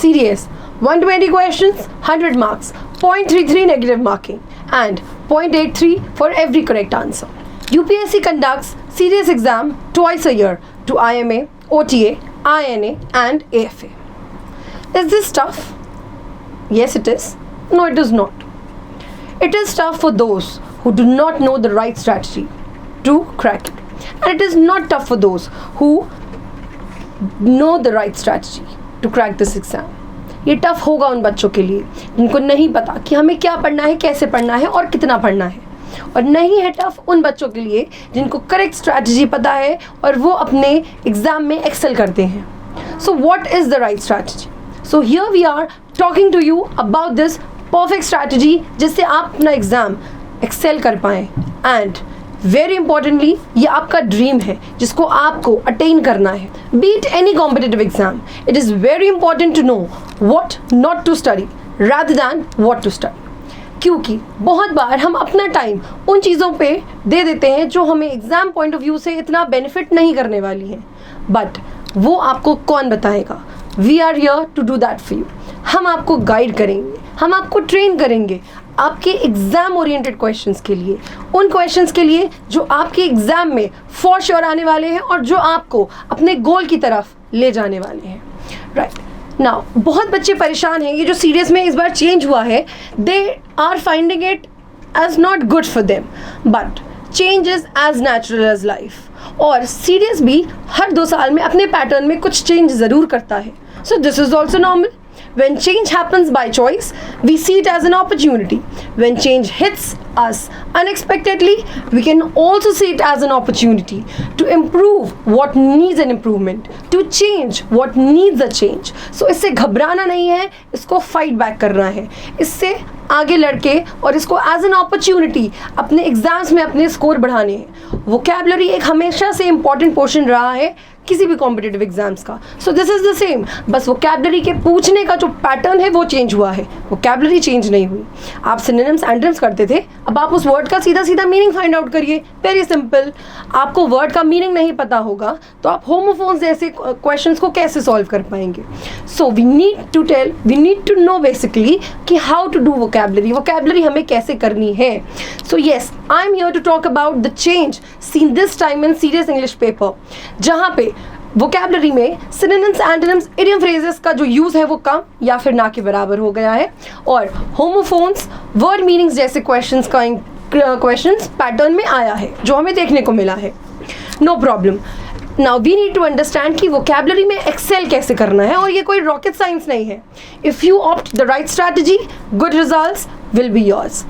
serious. 120 questions, 100 marks, 0.33 negative marking, and 0.83 for every correct answer. UPSC conducts serious exam twice a year to IMA, OTA, INA, and AFA. Is this tough? Yes, it is. No, it is not. It is tough for those who do not know the right strategy to crack it. And it is not tough for those who know the right strategy to crack this exam. ये tough होगा उन बच्चों के लिए जिनको नहीं पता कि हमें क्या पढ़ना है, कैसे पढ़ना है और कितना पढ़ना है, और नहीं है टफ उन बच्चों के लिए जिनको करेक्ट स्ट्रैटेजी पता है और वो अपने एग्जाम में एक्सेल करते हैं. So what is the right strategy? So here we are talking to you about this perfect strategy जिससे आप अपना एग्जाम एक्सेल कर पाएँ. एंड वेरी इंपॉर्टेंटली ये आपका ड्रीम है जिसको आपको अटेन करना है. Beat any competitive exam, it is very important to know what not to study rather than what to study. क्योंकि बहुत बार हम अपना टाइम उन चीज़ों पे दे देते हैं जो हमें एग्ज़ाम पॉइंट ऑफ व्यू से इतना बेनिफिट नहीं करने वाली हैं, बट वो आपको कौन बताएगा? We are here to do that for you. हम आपको गाइड करेंगे, हम आपको ट्रेन करेंगे आपके एग्ज़ाम ओरिएंटेड क्वेश्चंस के लिए, उन क्वेश्चंस के लिए जो आपके एग्ज़ाम में फॉर श्योर आने वाले हैं और जो आपको अपने गोल की तरफ ले जाने वाले हैं. राइट नाउ बहुत बच्चे परेशान हैं. ये जो सीरीज में इस बार चेंज हुआ है, they are finding it as not good for them, but change is as natural as life. और सीरीज भी हर 2 साल में अपने पैटर्न में कुछ चेंज ज़रूर करता है. So this is also normal. When change happens by choice, we see it as an opportunity. When change hits us unexpectedly, we can also see it as an opportunity to improve what needs an improvement, to change what needs a change. So इससे घबराना नहीं है, इसको fight back करना है, इससे आगे लड़के और इसको एज एन अपॉर्चुनिटी अपने एग्जाम्स में अपने स्कोर बढ़ाने हैं. वोकैबुलरी एक हमेशा से इम्पॉर्टेंट पोर्शन रहा है किसी भी कॉम्पिटिटिव एग्जाम्स का. So this is the same, बस वोकैबुलरी के पूछने का जो पैटर्न है वो चेंज हुआ है, वोकैबुलरी चेंज नहीं हुई. आप सिनोनिम्स एंटोनिम्स करते थे, अब आप उस वर्ड का सीधा सीधा मीनिंग फाइंड आउट करिए. Very simple. आपको वर्ड का मीनिंग नहीं पता होगा तो आप होमोफोन्स जैसे क्वेश्चंस को कैसे सॉल्व कर पाएंगे? So we need to know basically कि हाउ टू डू वोकैबुलरी हमें कैसे करनी है. So yes, I am here to talk about the change scene this time in serious English paper, जहाँ पे वोकैबुलरी में सिनोनिम्स, एंटोनिम्स, इडियम फ्रेजेस का जो यूज़ है वो कम या फिर ना के बराबर हो गया है, और होमोफोन्स, वर्ड मीनिंग्स जैसे क्वेश्चंस पैटर्न में आया है जो हमें देखने को मिला है. No problem. Now we need to understand कि वोकैबुलरी में एक्सेल कैसे करना है, और ये कोई रॉकेट साइंस नहीं है. If you opt the right strategy, good results will be yours.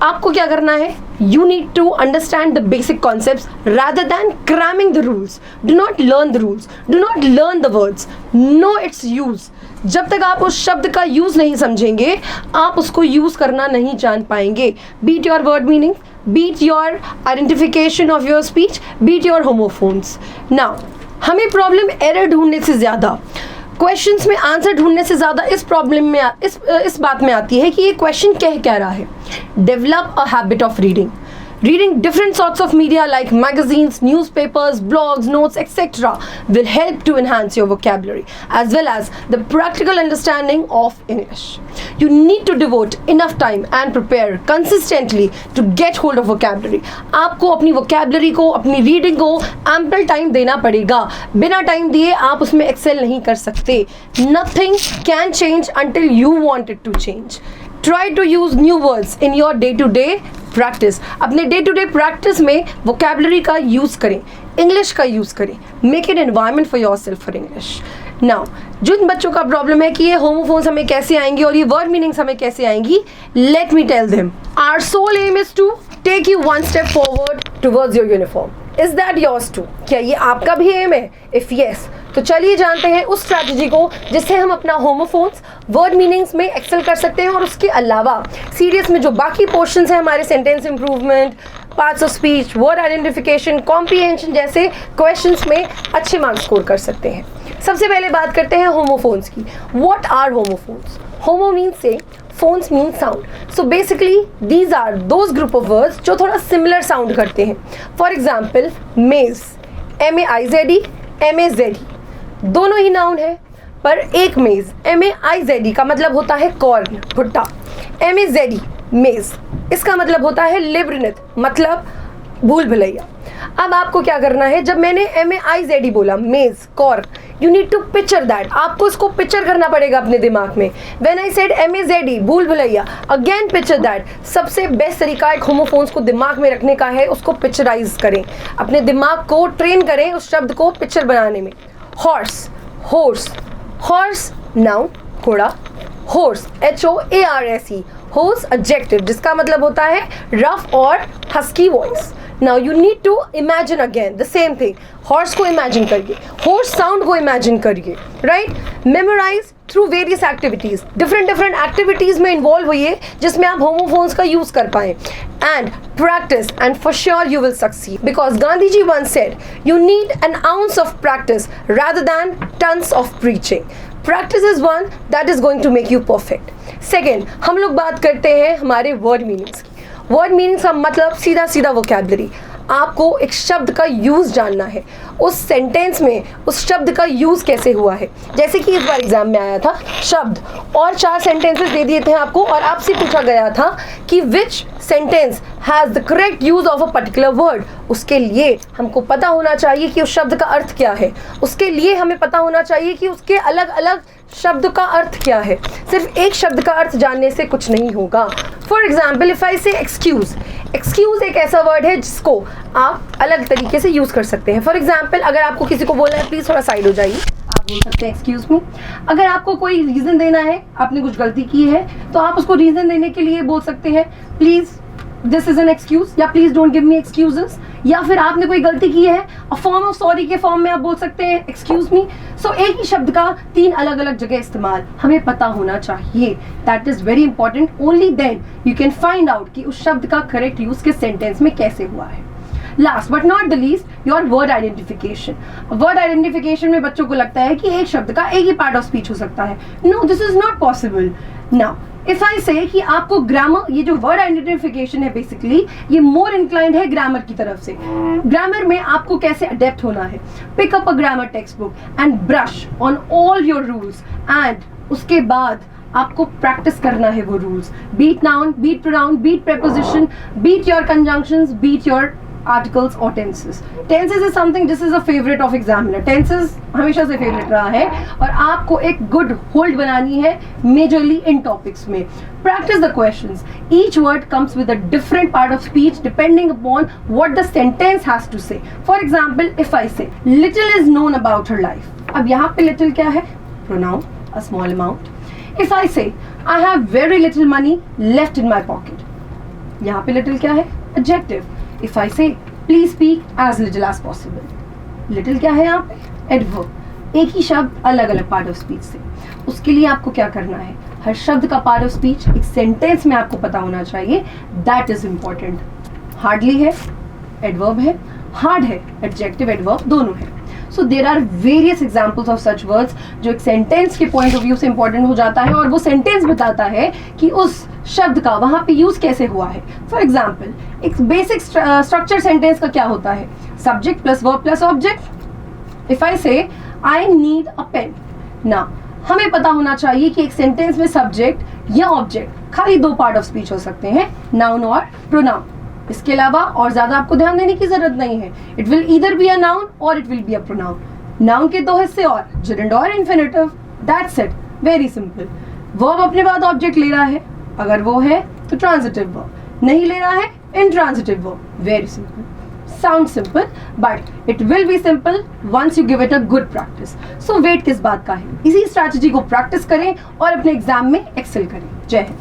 आपको क्या करना है? You need to understand the basic concepts rather than cramming the rules. Do not learn the rules, do not learn the words, know its use. जब तक आप उस शब्द का यूज़ नहीं समझेंगे, आप उसको यूज़ करना नहीं जान पाएंगे. Beat your word meaning, beat your identification of your speech, beat your homophones. Now, हमें प्रॉब्लम एरर ढूंढने से ज़्यादा, क्वेश्चंस में आंसर ढूंढने से ज़्यादा इस प्रॉब्लम में इस बात में आती है कि ये क्वेश्चन कह क्या रहा है. Develop a habit of reading. Reading different sorts of media like magazines, newspapers, blogs, notes, etc. will help to enhance your vocabulary as well as the practical understanding of English. You need to devote enough time and prepare consistently to get hold of vocabulary. आपको अपनी vocabulary को, अपनी reading को ample time देना पड़ेगा. बिना time दिए आप उसमें excel नहीं कर सकते. Nothing can change until you want it to change. Try to use new words in your day-to-day practice. अपने day-to-day practice में vocabulary का use करें, English का use करें. Make an environment for yourself for English. Now, जिन बच्चों का problem है कि ये होमोफोन्स हमें कैसे आएंगी और ये वर्ड मीनिंग्स हमें कैसे आएंगी, let me tell them. Our sole aim is to take you one step forward towards your uniform. Is that yours too? क्या ये आपका भी एम है? If yes, तो चलिए जानते हैं उस स्ट्रैटेजी को जिससे हम अपना होमोफोन्स, वर्ड मीनिंग्स में एक्सेल कर सकते हैं, और उसके अलावा सीरियस में जो बाकी पोर्शंस हैं हमारे sentence improvement, parts of speech, word identification, comprehension जैसे क्वेश्चंस में अच्छे मार्क्स स्कोर कर सकते हैं. सबसे पहले बात करते हैं होमोफोन्स की. What are homophones? Homo means same, phones mean sound. So basically these are those group of words जो थोड़ा सिमिलर साउंड करते हैं. For example maize, MAIZE, MAZE, दोनों ही नाउन है. पर एक मेज, MAIZE का मतलब होता है कॉर्न, भुट्टा। MAZE मेज, इसका मतलब होता है लेब्रिनथ, मतलब भूल भुलैया। अब आपको क्या करना है, जब मैंने MAIZE बोला, maize, corn, you need to picture that, आपको इसको पिक्चर करना पड़ेगा अपने दिमाग में। व्हेन आई सेड MAZE भूल भुलैया, अगेन पिक्चर दैट। सबसे बेस्ट तरीका एक होमोफोन्स को दिमाग में रखने का है, उसको पिक्चराइज करें, अपने दिमाग को ट्रेन करें उस शब्द को पिक्चर बनाने में। हॉर्स, होर्स, हॉर्स नाउन घोड़ा, होर्स HOARSE, होर्स एडजेक्टिव जिसका मतलब होता है रफ और husky voice. Now you need to imagine again the same thing, horse को इमेजिन करिए, होर्स साउंड को इमेजिन करिए, right. Memorise through various activities, different activities में इन्वॉल्व होइए जिसमें आप होमोफोन्स का यूज कर पाएं। And practice and for sure you will succeed, because Gandhi ji once said you need an ounce of practice rather than tons of preaching. Practice is one that is going to make you perfect. Second, हम लोग बात करते हैं हमारे word meanings की। word meanings का मतलब सीधा सीधा vocabulary, आपको एक शब्द का यूज़ जानना है, उस सेंटेंस में उस शब्द का यूज़ कैसे हुआ है। जैसे कि इस बार एग्जाम में आया था शब्द और 4 सेंटेंसेस दे दिए थे आपको, और आपसे पूछा गया था कि विच sentence has the correct use of a particular word. उसके लिए हमको पता होना चाहिए कि उस शब्द का अर्थ क्या है, उसके लिए हमें पता होना चाहिए कि उसके अलग अलग शब्द का अर्थ क्या है। सिर्फ एक शब्द का अर्थ जानने से कुछ नहीं होगा। फॉर एग्जाम्पल, इफ आई से एक्सक्यूज़, एक्सक्यूज़ एक ऐसा वर्ड है जिसको आप अलग तरीके से यूज़ कर सकते हैं। फॉर एग्जाम्पल, अगर आपको किसी को बोलना है प्लीज़ थोड़ा साइड हो जाइए, आप बोल सकते हैं एक्सक्यूज़ मी। अगर आपको कोई रीज़न देना है, आपने कुछ गलती की है, तो आप उसको रीज़न देने के लिए बोल सकते हैं please this is an excuse, या please don't give me excuses. या फिर आपने कोई गलती की है, अ फॉर्म ऑफ सॉरी के फॉर्म में आप बोल सकते हैं एक्सक्यूज मी। सो एक ही शब्द का 3 अलग अलग जगह इस्तेमाल हमें पता होना चाहिए। That is very important, only then you can find out कि उस शब्द का करेक्ट यूज किस सेंटेंस में कैसे हुआ है। Last but not the least, your word identification. Word identification में बच्चों को लगता है कि एक शब्द का एक ही पार्ट ऑफ स्पीच हो सकता है। No, this is not possible. Now if I say कि आपको ग्रामर, ये जो वर्ड आइडेंटिफिकेशन है बेसिकली ये मोर इंक्लाइंड है ग्रामर की तरफ से। ग्रामर में आपको कैसे अडेप्ट होना है, pick up a grammar textbook and brush on all your rules, एंड उसके बाद आपको प्रैक्टिस करना है वो rules. Be it noun, be it pronoun, be it preposition, be it your conjunctions, be it your articles और tenses. Tenses is something this is a favourite of examiner. Tenses हमेशा से फेवरेट रहा है और आपको एक गुड होल्ड बनानी है मेजरली इन टॉपिक्स में। Practice the questions, each word comes with a different part of speech depending upon what the sentence has to say. For example, if I say little is known about her life, अब यहाँ पे little क्या है, pronoun, a small amount. If I say I have very little money left in my pocket, यहाँ पे little क्या है, adjective. If I say please speak as little as possible, little क्या है यहाँ पे, एडवर्ब। एक ही शब्द अलग अलग पार्ट ऑफ स्पीच से। उसके लिए आपको क्या करना है, हर शब्द का पार्ट ऑफ स्पीच एक सेंटेंस में आपको पता होना चाहिए। That is important. हार्डली है, एडवर्ब है, हार्ड है, एडजेक्टिव एडवर्ब दोनों है। So there are various examples of such words जो एक सेंटेंस के पॉइंट ऑफ व्यू से इंपॉर्टेंट हो जाता है और वो सेंटेंस बताता है कि उस शब्द का वहां पे यूज कैसे हुआ है। फॉर एग्जाम्पल, एक बेसिक स्ट्रक्चर सेंटेंस का क्या होता है, subject plus verb plus object. If I say I need a pen, ना हमें पता होना चाहिए कि एक सेंटेंस में सब्जेक्ट या ऑब्जेक्ट खाली 2 पार्ट ऑफ स्पीच हो सकते हैं, नाउन और प्रोनाउन। इसके अलावा और ज्यादा आपको ध्यान देने की जरूरत नहीं है। It will either be a noun or it will be a pronoun. Noun के 2 हिस्से और, जेरेंड और infinitive, that's it, very simple. Verb अपने बाद ऑब्जेक्ट ले रहा है, अगर वो है तो ट्रांजिटिव वर्ब, नहीं ले रहा है intransitive verb. Very simple, sound simple, but it will be simple once you give it a good practice. So wait किस बात का है, इसी स्ट्रैटेजी को प्रैक्टिस करें और अपने एग्जाम में एक्सेल करें। जय हिंद।